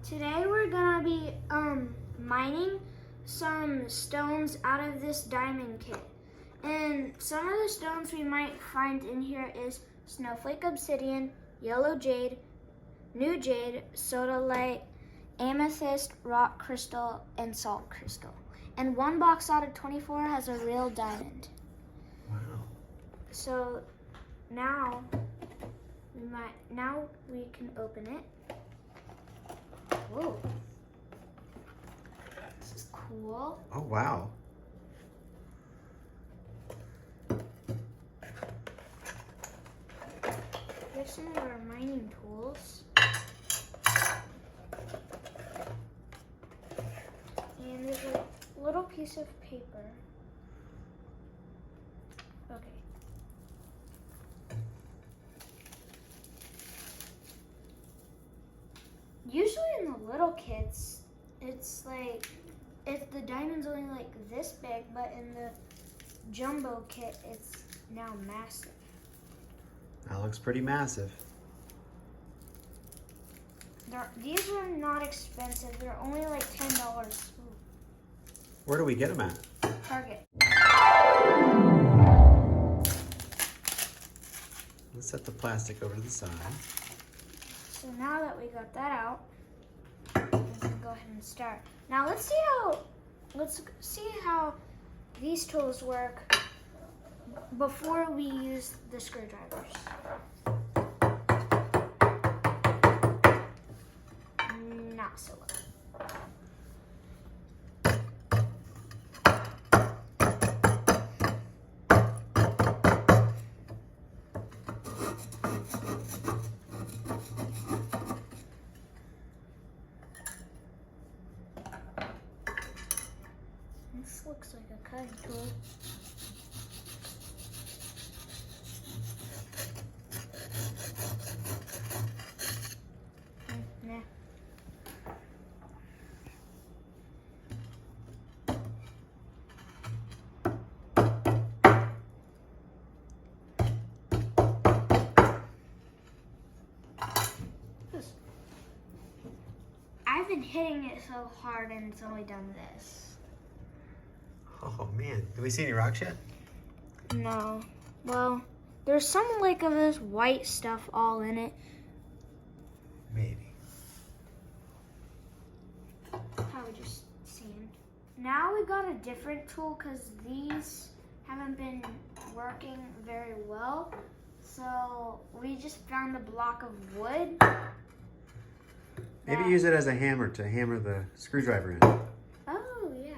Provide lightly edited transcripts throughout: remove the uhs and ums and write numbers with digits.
Today we're gonna be mining some stones out of this diamond kit. And some of the stones we might find in here is snowflake obsidian, yellow jade, new jade, sodalite, amethyst, rock crystal, and salt crystal. And one box out of 24 has a real diamond. Wow. So now we can open it. Whoa. This is cool. Oh, wow. Here's some of our mining tools. And there's a little piece of paper. Okay. Usually in the little kits, it's like, if the diamond's only like this big, but in the jumbo kit, it's now massive. That looks pretty massive. These are not expensive. They're only like $10. Ooh. Where do we get them at? Target. Let's set the plastic over to the side. So now that we got that out, we can go ahead and start. Now let's see how these tools work before we use the screwdrivers. Not so well. This looks like a cutting tool. Nah. I've been hitting it so hard and it's only done this. Oh, man. Did we see any rocks yet? No. Well, there's some like of this white stuff all in it. Maybe. Probably just sand. Now we got a different tool because these haven't been working very well. So we just found a block of wood. Maybe use it as a hammer to hammer the screwdriver in. Oh, yeah.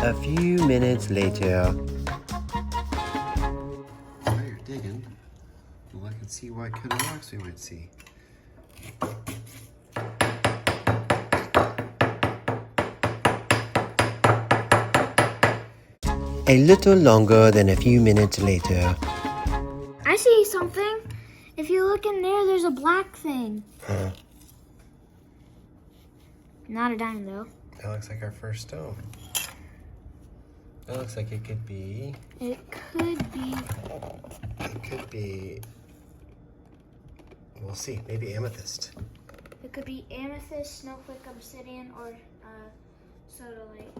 A few minutes later. While you're digging, we'll look and see what kind of rocks we might see. A little longer than a few minutes later. I see something. If you look in there, there's a black thing. Not a diamond, though. That looks like our first stone. That looks like it could be... It could be. It could be... We'll see. Maybe amethyst. It could be amethyst, snowflake obsidian, or sodalite.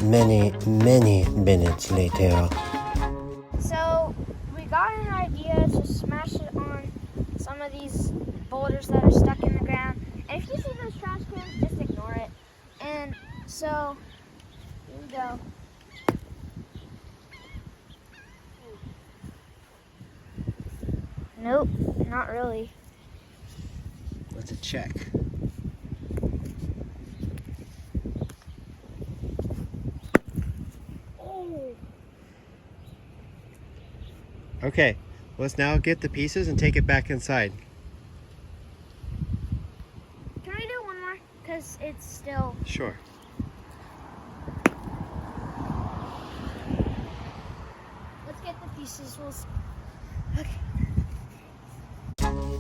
Many, many minutes later. So we got an idea to smash it on some of these boulders that are stuck in the ground. And if you see those trash cans, just ignore it. And so here we go. Nope, not really. Let's check. Okay, let's now get the pieces and take it back inside. Can we do one more? Because it's still... Sure. Let's get the pieces. Okay.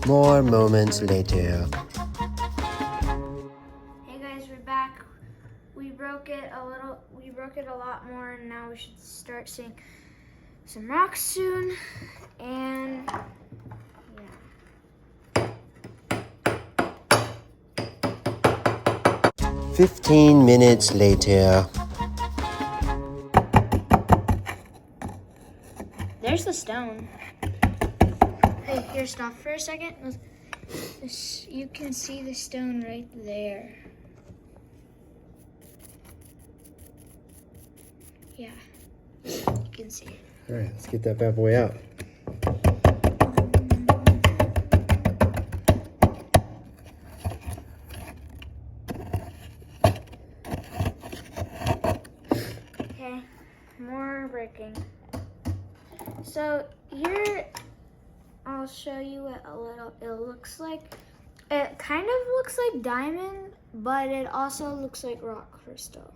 More moments later. Hey guys, we're back. We broke it a lot more, and now we should start seeing some rocks soon. And yeah. 15 minutes later. There's the stone. Hey, here, stop for a second. You can see the stone right there. Yeah, you can see it. All right, let's get that bad boy out. Okay, more breaking. So here, I'll show you what it looks like. It kind of looks like diamond, but it also looks like rock crystal.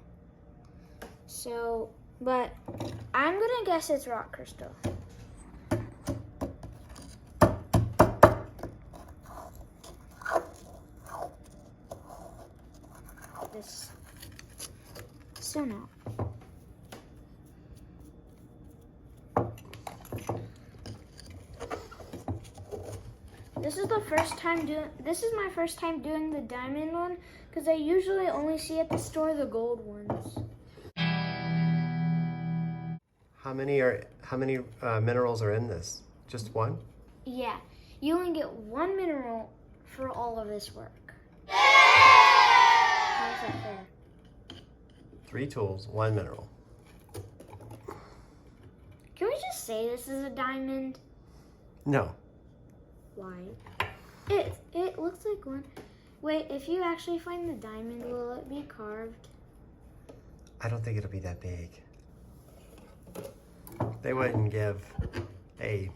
So, but I'm gonna guess it's rock crystal. This, so not. This is my first time doing the diamond one, because I usually only see at the store the gold ones. How many minerals are in this? Just one? Yeah, you only get one mineral for all of this work. How's that fair? 3 tools, 1 mineral. Can we just say this is a diamond? No. Why? It looks like one. Wait, if you actually find the diamond, will it be carved? I don't think it'll be that big. They wouldn't give a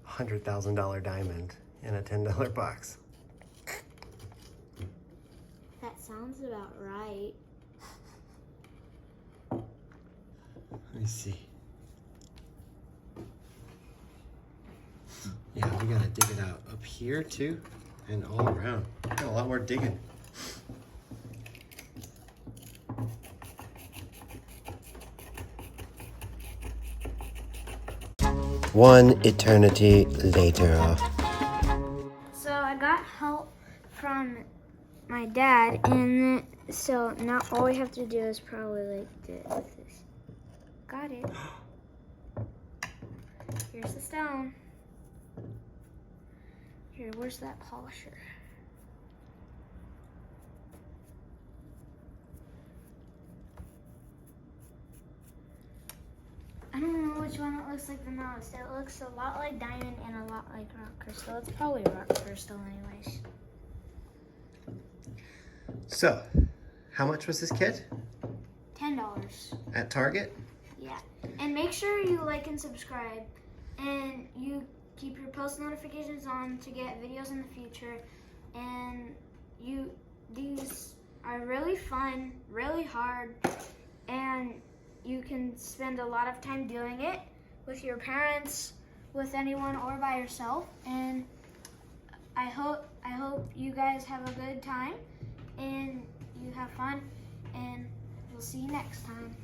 $100,000 diamond in a $10 box. That sounds about right. Let me see. Yeah, we gotta dig it out up here too, and all around. Got a lot more digging. One eternity later. So I got help from my dad, and so now all we have to do is probably like this. Got it. Here's the stone. Here, where's that polisher? I don't know which one it looks like the most. It looks a lot like diamond and a lot like rock crystal. It's probably rock crystal anyways. So, how much was this kit? $10. At Target? Yeah. And make sure you like and subscribe. And you keep your post notifications on to get videos in the future. And these are really fun, really hard, and you can spend a lot of time doing it with your parents, with anyone, or by yourself. And I hope you guys have a good time and you have fun, and we'll see you next time.